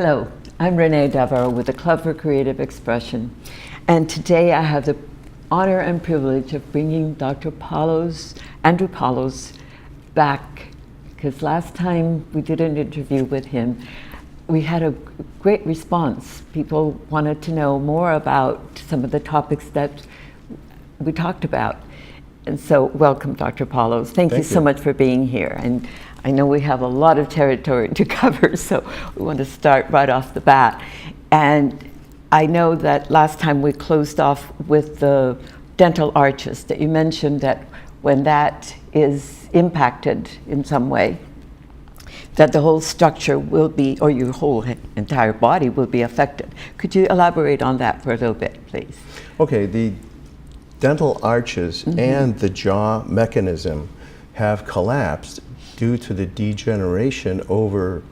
Hello, I'm Renee Davaro with the Club for Creative Expression, and today I have the honor and privilege of bringing Dr. Andrew Paulos back, because last time we did an interview with him, we had a great response. People wanted to know more about some of the topics that we talked about. And so welcome, Dr. Paulos. Thank you so much for being here. And I know we have a lot of territory to cover, so we want to start right off the bat. And I know that last time we closed off with the dental arches, that you mentioned that when that is impacted in some way, that the whole structure will be, or your whole entire body will be affected. Could you elaborate on that for a little bit, please? Okay, the dental arches and the jaw mechanism have collapsed due to the degeneration over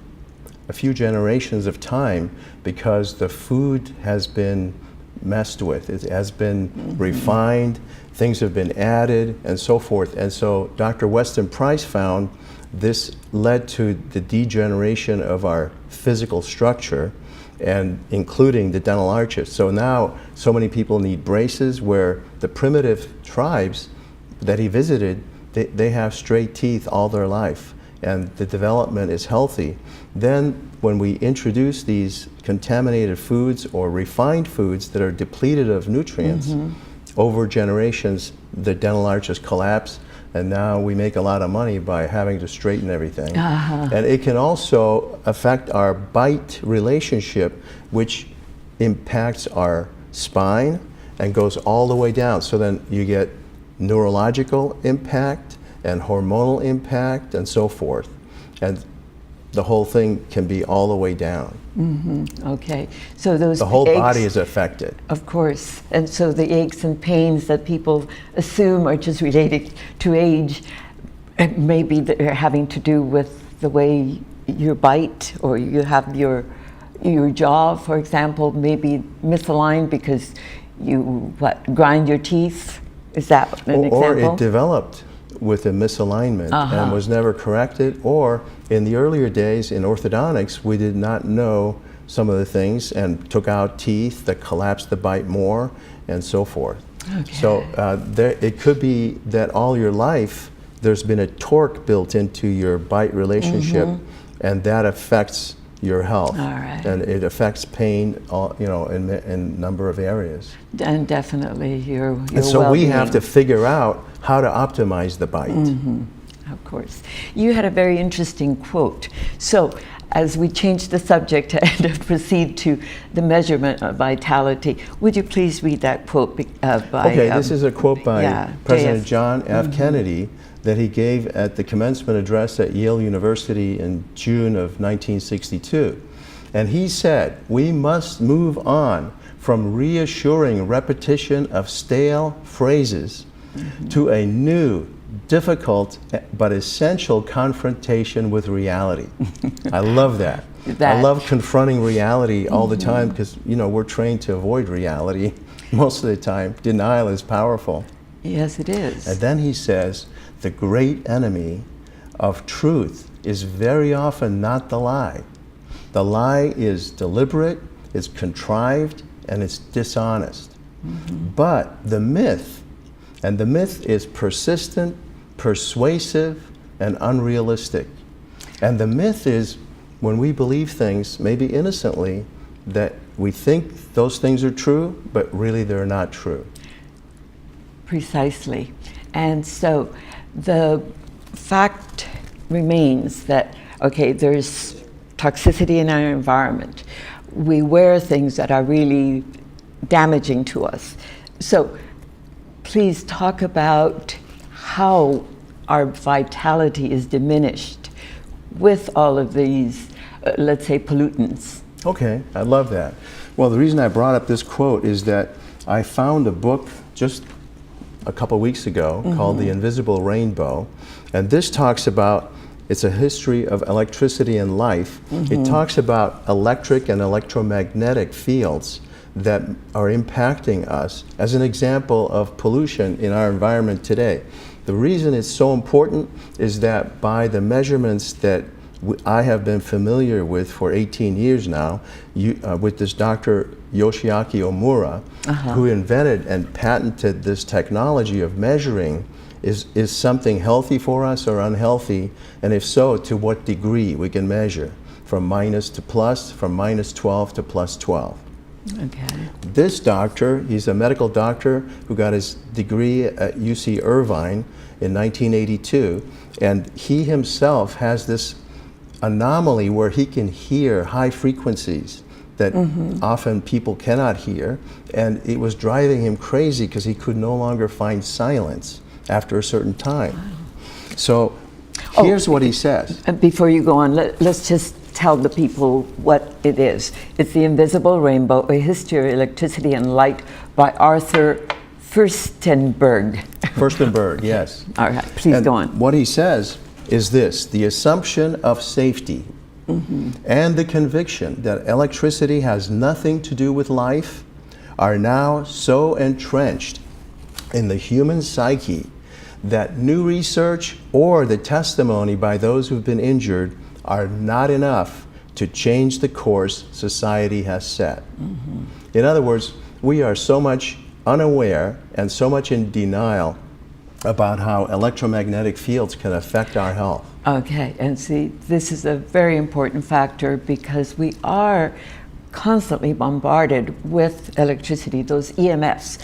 a few generations of time because the food has been messed with. It has been refined, things have been added, and so forth. And so Dr. Weston Price found this led to the degeneration of our physical structure, and including the dental arches. So now so many people need braces, where the primitive tribes that he visited, they have straight teeth all their life and the development is healthy. Then when we introduce these contaminated foods or refined foods that are depleted of nutrients, over generations the dental arches collapse, and now we make a lot of money by having to straighten everything. And it can also affect our bite relationship, which impacts our spine and goes all the way down. So then you get neurological impact and hormonal impact and so forth. And the whole thing can be all the way down. Okay, so those the whole aches, body is affected. Of course, and so the aches and pains that people assume are just related to age, maybe they're having to do with the way you bite, or you have your jaw, for example, maybe misaligned because you grind your teeth. Is that an example? Or it developed with a misalignment and was never corrected, or in the earlier days in orthodontics we did not know some of the things and took out teeth that collapsed the bite more and so forth. So it could be that all your life there's been a torque built into your bite relationship, and that affects your health, and it affects pain, in a number of areas. And definitely your and so well-being. we have to figure out how to optimize the bite. Of course. You had a very interesting quote. So as we change the subject and proceed to the measurement of vitality, would you please read that quote by... Okay, this is a quote by President JF. John F. Kennedy that he gave at the commencement address at Yale University in June of 1962. And he said, "We must move on from reassuring repetition of stale phrases to a new, difficult, but essential confrontation with reality." I love that. I love confronting reality all the time, because we're trained to avoid reality most of the time. Denial is powerful. Yes, it is. And then he says, the great enemy of truth is very often not the lie. The lie is deliberate, it's contrived, and it's dishonest. But the myth, and the myth is persistent, persuasive, and unrealistic. And the myth is when we believe things, maybe innocently, that we think those things are true, but really they're not true. Precisely. And so the fact remains that, okay, there's toxicity in our environment. We wear things that are really damaging to us. So please talk about how our vitality is diminished with all of these, let's say, pollutants. Okay, I love that. Well, the reason I brought up this quote is that I found a book just a couple weeks ago called The Invisible Rainbow, and this talks about, it's a history of electricity and life. It talks about electric and electromagnetic fields that are impacting us as an example of pollution in our environment today. The reason it's so important is that by the measurements that I have been familiar with for 18 years now, with this Dr. Yoshiaki Omura, who invented and patented this technology of measuring is something healthy for us or unhealthy, and if so, to what degree we can measure, from minus to plus, from minus 12 to plus 12. Okay. This doctor, he's a medical doctor who got his degree at UC Irvine in 1982, and he himself has this anomaly where he can hear high frequencies that often people cannot hear, and it was driving him crazy because he could no longer find silence after a certain time. Wow. So here's what he says. Before you go on, let's just tell the people what it is. It's The Invisible Rainbow, A History of Electricity and Light by Arthur Furstenberg. Furstenberg, yes. All right, please go on. What he says is this: the assumption of safety and the conviction that electricity has nothing to do with life are now so entrenched in the human psyche that new research or the testimony by those who've been injured are not enough to change the course society has set. In other words, we are so much unaware and so much in denial about how electromagnetic fields can affect our health. Okay, and see, this is a very important factor because we are constantly bombarded with electricity, those EMFs,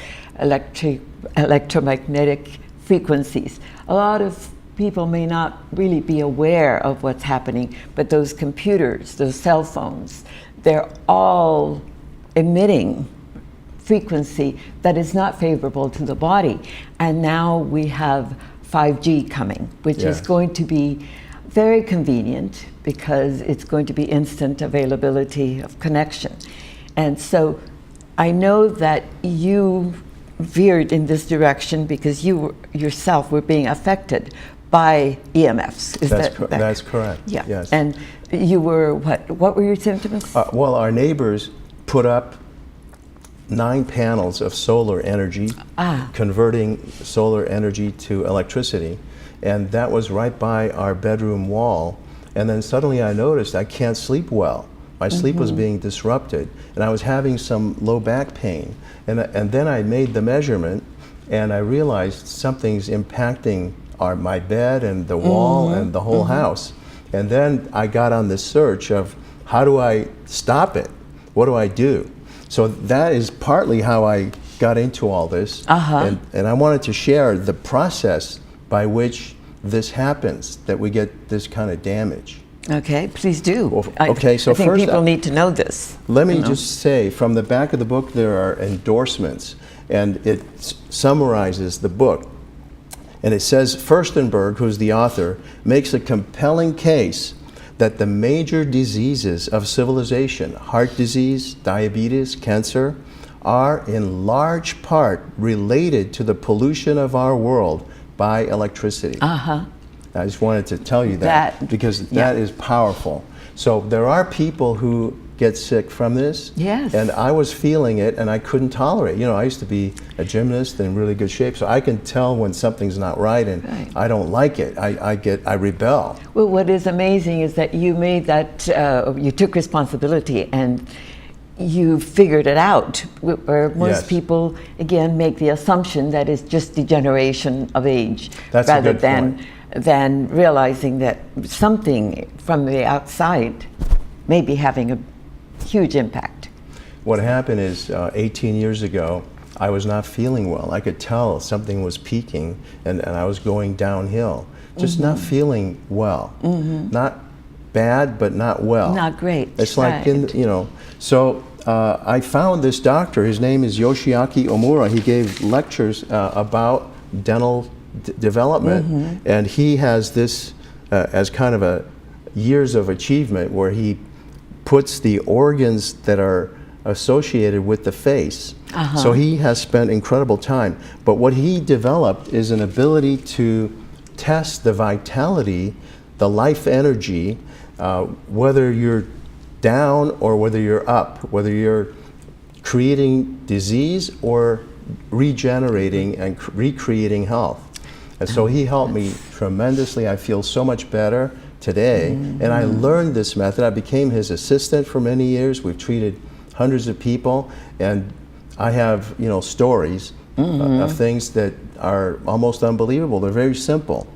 electromagnetic frequencies. A lot of people may not really be aware of what's happening, but those computers, those cell phones, they're all emitting frequency that is not favorable to the body. And now we have 5G coming, which is going to be very convenient because it's going to be instant availability of connection. And so I know that you veered in this direction because you yourself were being affected by EMFs. That's correct. Yeah. Yes. And you were, what were your symptoms? Well, our neighbors put up 9 panels of solar energy, converting solar energy to electricity, and that was right by our bedroom wall. And then suddenly I noticed I can't sleep well. My sleep was being disrupted, and I was having some low back pain. And then I made the measurement, and I realized something's impacting my bed and the wall and the whole house. And then I got on this search of how do I stop it? What do I do? So that is partly how I got into all this. And I wanted to share the process by which this happens, that we get this kind of damage. Okay, please do. Well, okay, so I think first, people need to know this. Let me just say, from the back of the book there are endorsements, and it summarizes the book. And it says, Furstenberg, who's the author, makes a compelling case that the major diseases of civilization, heart disease, diabetes, cancer, are in large part related to the pollution of our world by electricity. I just wanted to tell you that because that is powerful. So there are people who get sick from this. Yes. And I was feeling it and I couldn't tolerate it. You know, I used to be a gymnast in really good shape, so I can tell when something's not right and I don't like it. I rebel. Well, what is amazing is that you made that, you took responsibility and you figured it out, where most people, again, make the assumption that it's just degeneration of age, rather than realizing that something from the outside may be having a huge impact. What happened is 18 years ago, I was not feeling well. I could tell something was peaking and I was going downhill, just not feeling well. Not bad, but not well. Not great. It's like, so I found this doctor. His name is Yoshiaki Omura. He gave lectures about dental development, and he has this as kind of a years of achievement where he puts the organs that are associated with the face. So he has spent incredible time. But what he developed is an ability to test the vitality, the life energy, whether you're down or whether you're up, whether you're creating disease or regenerating and recreating health. And so he helped me tremendously. I feel so much better today. And I learned this method. I became his assistant for many years. We've treated hundreds of people, and I have, you know, stories of things that are almost unbelievable. They're very simple.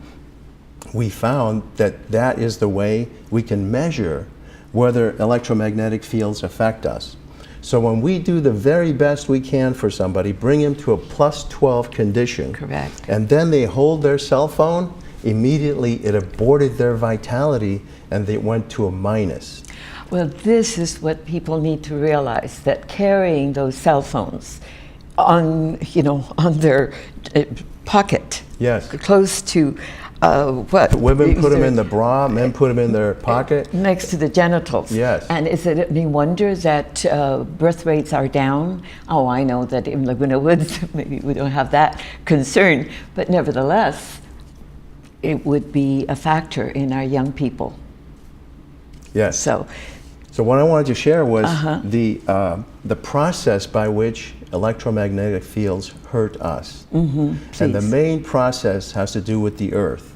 We found that that is the way we can measure whether electromagnetic fields affect us. So when we do the very best we can for somebody, bring him to a +12 condition, Correct. and then they hold their cell phone, immediately it aborted their vitality and they went to a minus. Well, this is what people need to realize, that carrying those cell phones on, you know, on their pocket, Yes. close to what? Women put them in the bra, men put them in their pocket. Next to the genitals. Yes. And is it any wonder that birth rates are down? Oh, I know that in Laguna Woods, maybe we don't have that concern, but nevertheless, it would be a factor in our young people. Yes. So, what I wanted to share was the process by which electromagnetic fields hurt us. And the main process has to do with the earth.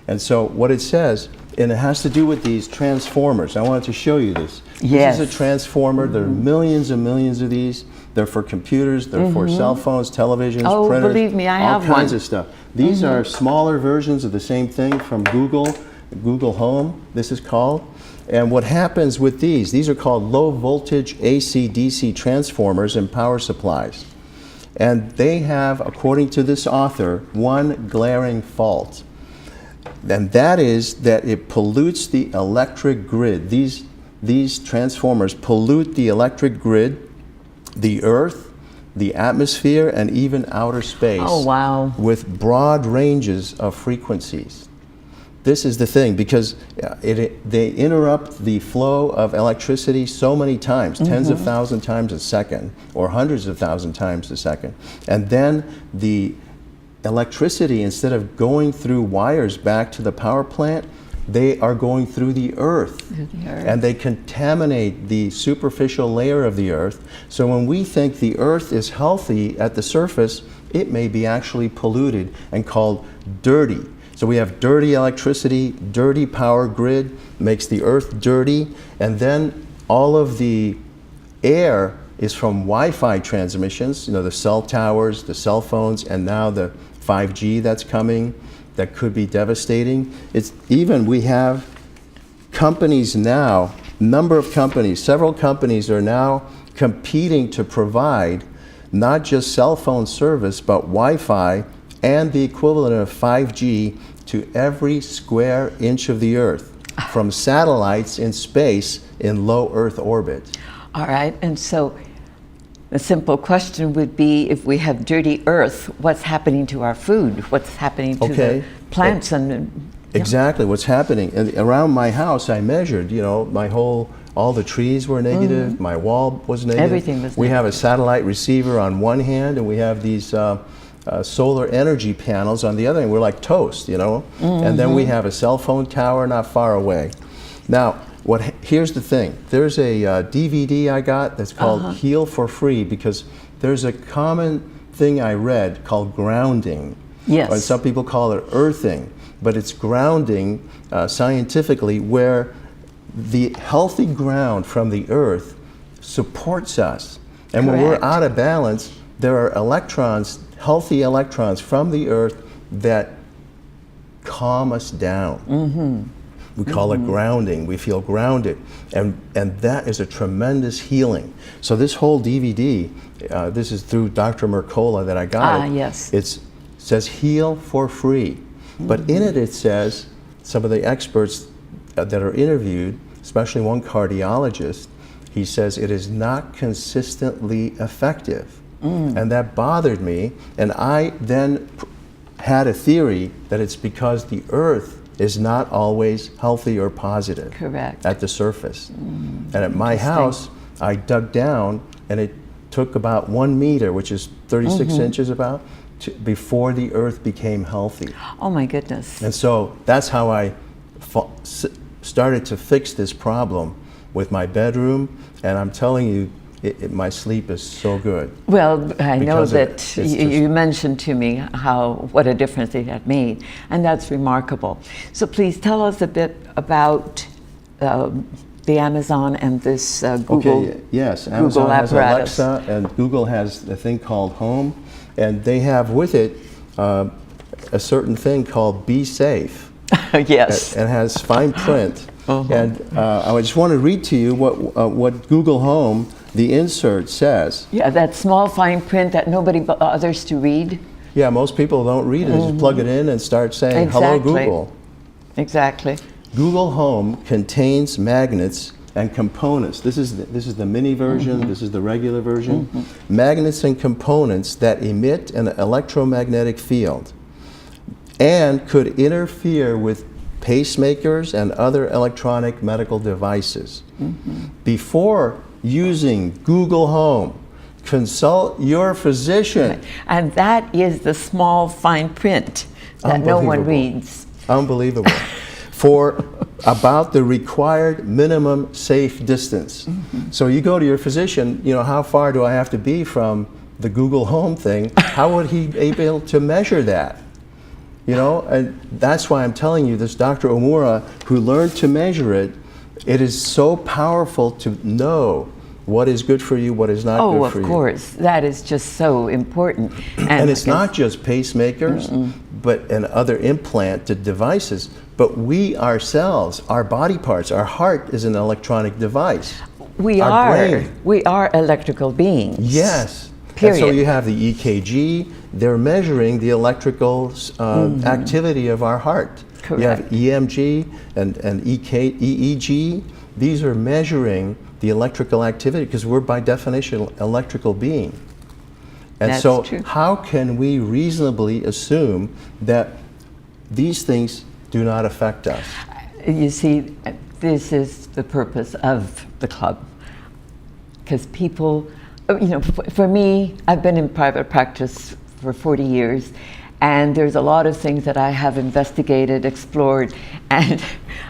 And so what it says, and it has to do with these transformers. I wanted to show you this. Yes. This is a transformer. There are millions and millions of these. They're for computers, they're for cell phones, televisions, oh, printers, believe me, I all have kinds one. of stuff. These are smaller versions of the same thing from Google Home, this is called. And what happens with these are called low voltage AC/DC transformers and power supplies. And they have, according to this author, one glaring fault. And that is that it pollutes the electric grid. These transformers pollute the electric grid, the earth, the atmosphere, and even outer space. Oh, wow. With broad ranges of frequencies. This is the thing, because they interrupt the flow of electricity so many times, tens of thousands times a second, or hundreds of thousands times a second. And then the electricity, instead of going through wires back to the power plant, they are going through the earth. And they contaminate the superficial layer of the earth. So when we think the earth is healthy at the surface, it may be actually polluted and called dirty. So we have dirty electricity, dirty power grid, makes the earth dirty, and then all of the air is from Wi-Fi transmissions, you know, the cell towers, the cell phones, and now the 5G that's coming that could be devastating. It's even, we have companies now, number of companies, several companies are now competing to provide not just cell phone service, but Wi-Fi and the equivalent of 5G to every square inch of the earth, from satellites in space in low Earth orbit. All right, and so the simple question would be, if we have dirty earth, what's happening to our food? What's happening to the plants? Exactly, what's happening. And around my house, I measured, you know, all the trees were negative, my wall was negative. Everything was We negative. have a satellite receiver on one hand, and we have these solar energy panels on the other hand. We're like toast, you know? And then we have a cell phone tower not far away. Now, here's the thing. There's a DVD I got that's called Heal for Free, because there's a common thing I read called grounding. Yes. Or some people call it earthing, but it's grounding scientifically, where the healthy ground from the earth supports us. And when we're out of balance, there are electrons, healthy electrons from the earth that calm us down. We call it grounding. We feel grounded. And that is a tremendous healing. So this whole DVD, this is through Dr. Mercola that I got it. Yes. It says heal for free. But in it, it says, some of the experts that are interviewed, especially one cardiologist, he says it is not consistently effective. And that bothered me. And I then had a theory that it's because the earth is not always healthy or positive. Correct. At the surface. And at my house, I dug down, and it took about 1 meter, which is 36 inches about, before the earth became healthy. Oh my goodness. And so that's how I started to fix this problem with my bedroom. And I'm telling you, my sleep is so good. Well, I know Because of it. that It's just- you mentioned to me what a difference it had made, and that's remarkable. So please tell us a bit about the Amazon and this Google. Okay, yes, Google Amazon has apparatus. Alexa, and Google has a thing called Home, and they have with it a certain thing called Be Safe. Yes. And has fine print. Uh-huh. And I just want to read to you what Google Home, the insert says. Yeah, that small fine print that nobody bothers to read. Yeah, most people don't read it. They just plug it in and start saying, "Hello, Exactly. Google." Exactly. Google Home contains magnets and components. This is the mini version. This is the regular version. Magnets and components that emit an electromagnetic field and could interfere with pacemakers and other electronic medical devices. Before using Google Home, consult your physician. And that is the small fine print that no one Unbelievable. reads. Unbelievable. For about the required minimum safe distance. So you go to your physician, how far do I have to be from the Google Home thing? How would he be able to measure that? And that's why I'm telling you, this Dr. Omura, who learned to measure it, it is so powerful to know what is good for you, what is not good for you. Oh, of course. That is just so important. And it's not just pacemakers, and other implanted devices, but we ourselves, our body parts, our heart is an electronic device. Our brain. We are electrical beings. Yes. Period. And so you have the EKG, they're measuring the electrical activity of our heart. Correct. You have EMG and EEG. These are measuring the electrical activity because we're by definition an electrical being. And That's so true. how can we reasonably assume that these things do not affect us? You see, this is the purpose of the club. Because people, for me, I've been in private practice for 40 years, and there's a lot of things that I have investigated, explored, and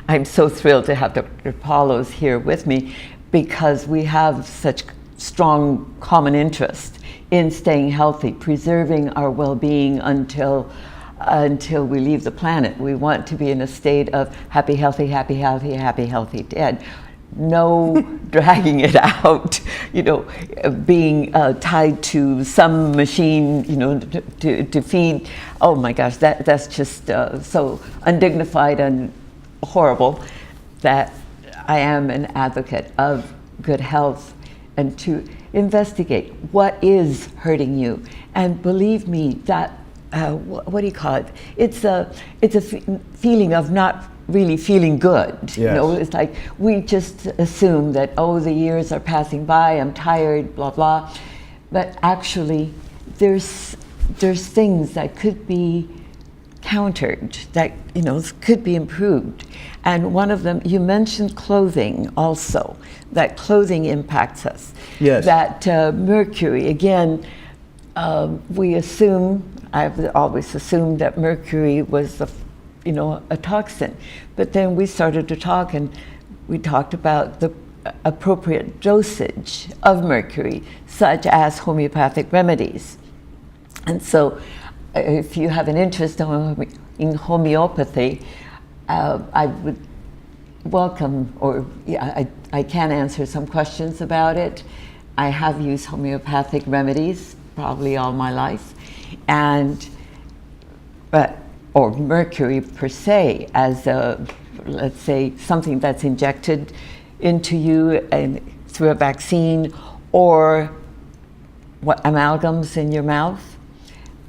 I'm so thrilled to have Dr. Paulos here with me because we have such strong common interest in staying healthy, preserving our well-being until we leave the planet. We want to be in a state of happy, healthy, happy, healthy, happy, healthy, dead. No dragging it out, being tied to some machine, to feed. Oh my gosh, that's just so undignified and horrible that I am an advocate of good health and to investigate what is hurting you. And believe me, that what do you call it? It's a feeling of not really feeling good. Yes. It's like we just assume that, the years are passing by, I'm tired, blah blah. But actually, there's things that could be countered, that could be improved. And one of them, you mentioned clothing also, that clothing impacts us. Yes. That mercury, again, we assume, I've always assumed that mercury was a toxin. But then we started to talk, and we talked about the appropriate dosage of mercury, such as homeopathic remedies. And so if you have an interest in homeopathy, I would welcome, I can answer some questions about it. I have used homeopathic remedies probably all my life, or mercury per se as let's say something that's injected into you and through a vaccine, or amalgams in your mouth.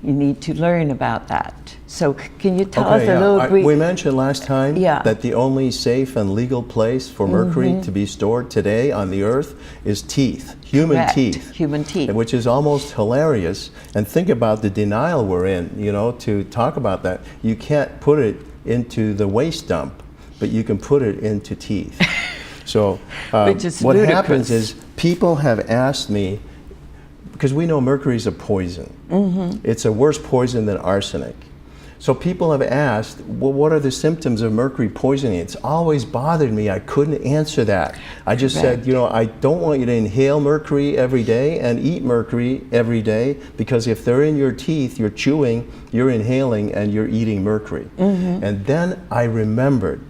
You need to learn about that. So can you tell us a little brief? We mentioned last time Yeah. that the only safe and legal place for mercury to be stored today on the earth is teeth, human Correct. teeth. Human teeth. Which is almost hilarious. And think about the denial we're in, to talk about that. You can't put it into the waste dump, but you can put it into teeth. So Which is what ludicrous. happens is people have asked me, because we know mercury is a poison. It's a worse poison than arsenic. So people have asked, well, what are the symptoms of mercury poisoning? It's always bothered me. I couldn't answer that. I just said, you know, I don't want you to inhale mercury every day and eat mercury every day, because if they're in your teeth, you're chewing, you're inhaling, and you're eating mercury. And then I remembered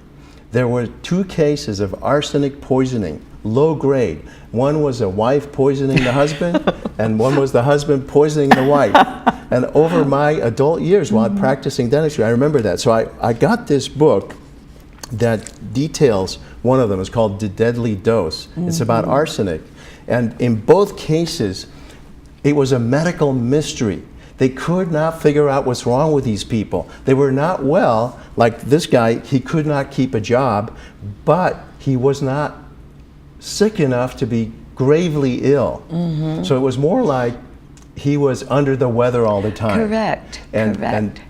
there were 2 cases of arsenic poisoning, low grade. One was a wife poisoning the husband, and one was the husband poisoning the wife. And over my adult years while practicing dentistry, I remember that. So I got this book that details one of them. It's called The Deadly Dose. It's about arsenic. And in both cases, it was a medical mystery. They could not figure out what's wrong with these people. They were not well. Like this guy, he could not keep a job, but he was not sick enough to be gravely ill. So it was more like he was under the weather all the time. Correct. And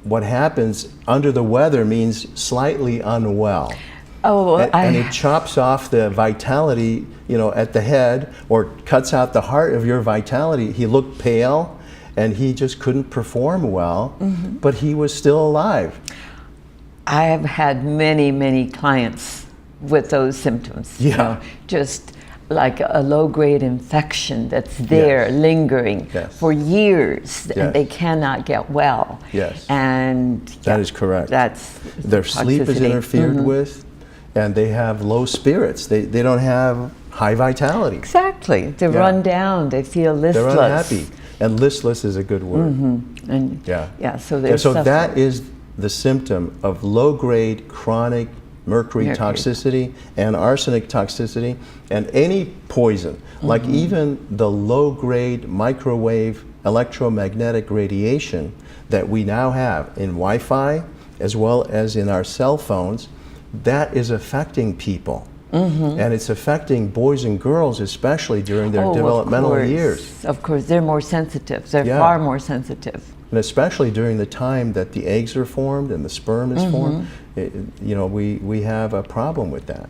what happens, under the weather means slightly unwell. Oh, and it chops off the vitality, you know, at the head, or cuts out the heart of your vitality. He looked pale, and he just couldn't perform well, but he was still alive. I have had many, many clients with those symptoms. You know, just like a low-grade infection that's there, lingering for years, and they cannot get well. And that is correct. That's their sleep is interfered with, and they have low spirits. They don't have high vitality. Exactly. They run down. They feel listless. They're unhappy, and listless is a good word. And so so that is the symptom of low-grade chronic mercury toxicity and arsenic toxicity, and any poison, like even the low-grade microwave electromagnetic radiation that we now have in Wi-Fi as well as in our cell phones, that is affecting people. And it's affecting boys and girls, especially during their developmental years. Of course, they're more sensitive. They're far more sensitive. And especially during the time that the eggs are formed and the sperm is formed, you know, we have a problem with that.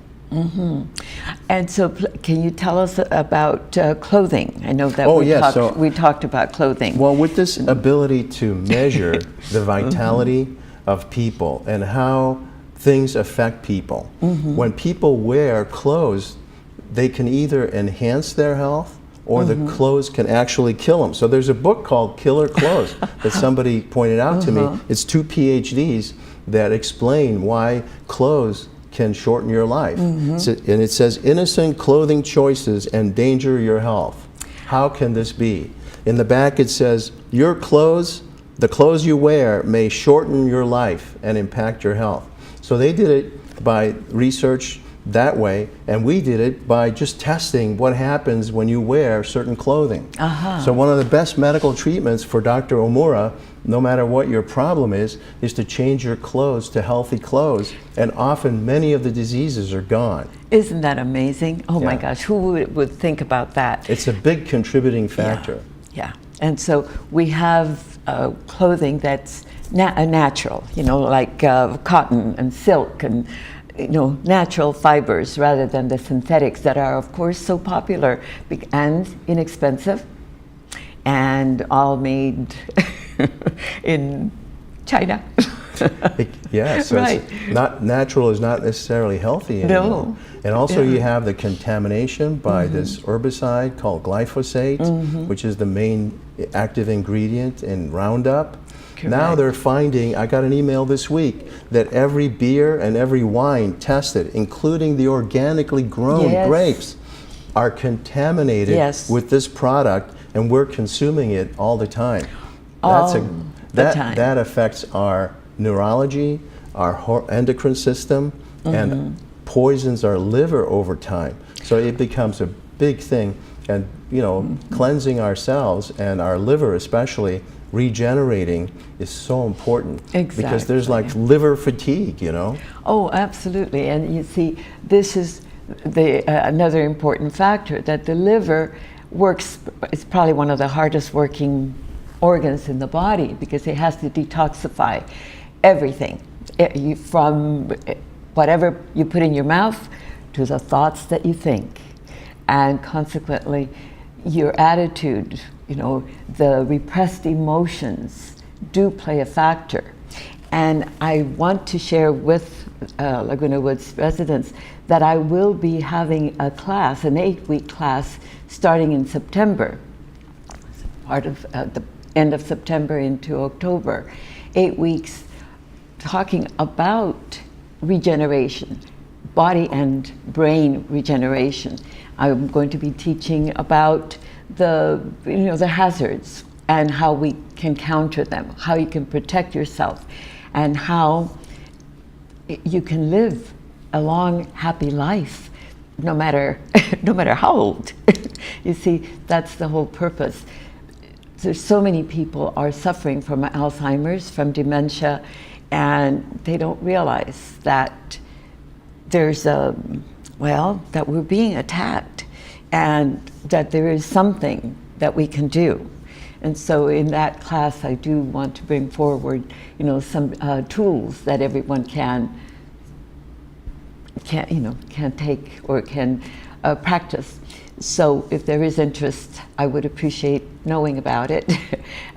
And so, can you tell us about clothing? I know that we talked about clothing. Well, with this ability to measure the vitality of people and how things affect people, when people wear clothes, they can either enhance their health, or the clothes can actually kill them. So there's a book called Killer Clothes that somebody pointed out to me. It's 2 PhDs that explain why clothes can shorten your life. And it says, innocent clothing choices endanger your health. How can this be? In the back it says, your clothes, the clothes you wear may shorten your life and impact your health. So they did it by research that way, and we did it by just testing what happens when you wear certain clothing. So one of the best medical treatments for Dr. Omura, no matter what your problem is to change your clothes to healthy clothes, and often many of the diseases are gone. Isn't that amazing? Oh my gosh, who would think about that? It's a big contributing factor. And so we have clothing that's natural, you know, like cotton and silk and natural fibers rather than the synthetics that are, of course, so popular and inexpensive and all made in China. So it's not natural is not necessarily healthy anymore. And also you have the contamination by this herbicide called glyphosate, which is the main active ingredient in Roundup. Now they're finding, I got an email this week, that every beer and every wine tested, including the organically grown grapes, are contaminated with this product, and we're consuming it all the time. That affects our neurology, our endocrine system, and poisons our liver over time. So it becomes a big thing, and cleansing ourselves and our liver especially, regenerating is so important. Because there's like liver fatigue, Oh, absolutely. And you see, this is another important factor, that the liver it's probably one of the hardest working organs in the body, because it has to detoxify everything from whatever you put in your mouth to the thoughts that you think, and consequently your attitude, the repressed emotions do play a factor. And I want to share with Laguna Woods residents that I will be having a class, an 8-week class, starting in September, part of the end of September into October. 8 weeks talking about regeneration, body and brain regeneration. I'm going to be teaching about the hazards and how we can counter them, how you can protect yourself, and how you can live a long, happy life, no matter how old. You see, that's the whole purpose. There's so many people are suffering from Alzheimer's, from dementia, and they don't realize that there's that we're being attacked, and that there is something that we can do. And so in that class, I do want to bring forward, some tools that everyone can take or can practice. So if there is interest, I would appreciate knowing about it.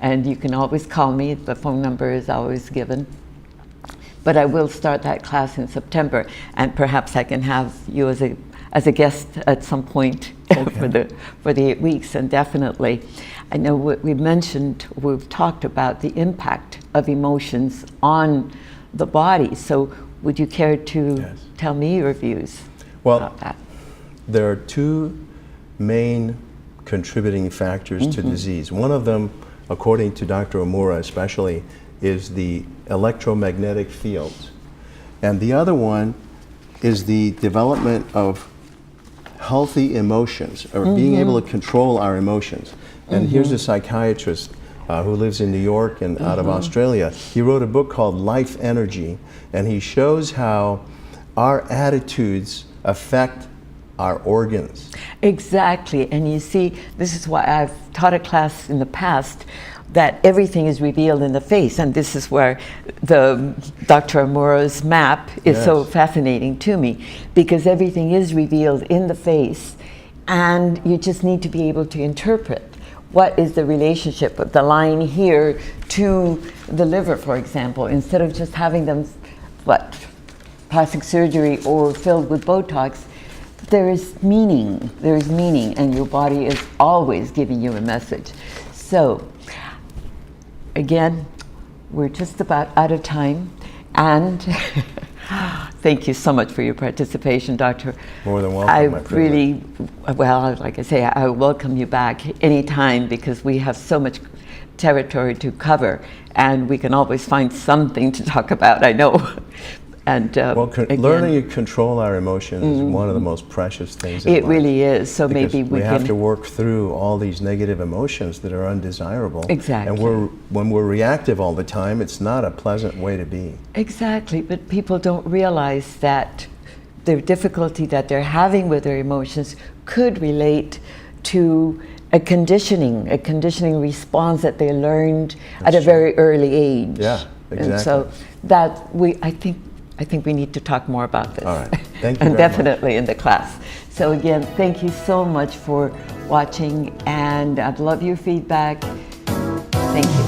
And you can always call me. The phone number is always given. But I will start that class in September, and perhaps I can have you as a guest at some point. Okay. for the 8 weeks. And definitely, I know we've talked about the impact of emotions on the body. So would you care to tell me your views about that? There are two main contributing factors to disease. One of them, according to Dr. Omura especially, is the electromagnetic fields. And the other one is the development of healthy emotions, or being able to control our emotions. And here's a psychiatrist who lives in New York and out of Australia. He wrote a book called Life Energy, and he shows how our attitudes affect our organs. Exactly, and you see, this is why I've taught a class in the past that everything is revealed in the face, and this is where the Dr. Omura's map is so fascinating to me, because everything is revealed in the face, and you just need to be able to interpret what is the relationship of the line here to the liver, for example, instead of just having them, plastic surgery or filled with Botox. There is meaning, and your body is always giving you a message. So, again, we're just about out of time, and thank you so much for your participation, Doctor. More than welcome. Like I say, I welcome you back anytime, because we have so much territory to cover, and we can always find something to talk about, I know. And learning to control our emotions is one of the most precious things in life. It really is. So maybe we have to work through all these negative emotions that are undesirable. Exactly. And when we're reactive all the time, it's not a pleasant way to be. Exactly. But people don't realize that the difficulty that they're having with their emotions could relate to a conditioning response that they learned at a very early age. Yeah, exactly. And so I think we need to talk more about this. All right. Thank you. And definitely in the class. So again, thank you so much for watching, and I'd love your feedback. Thank you.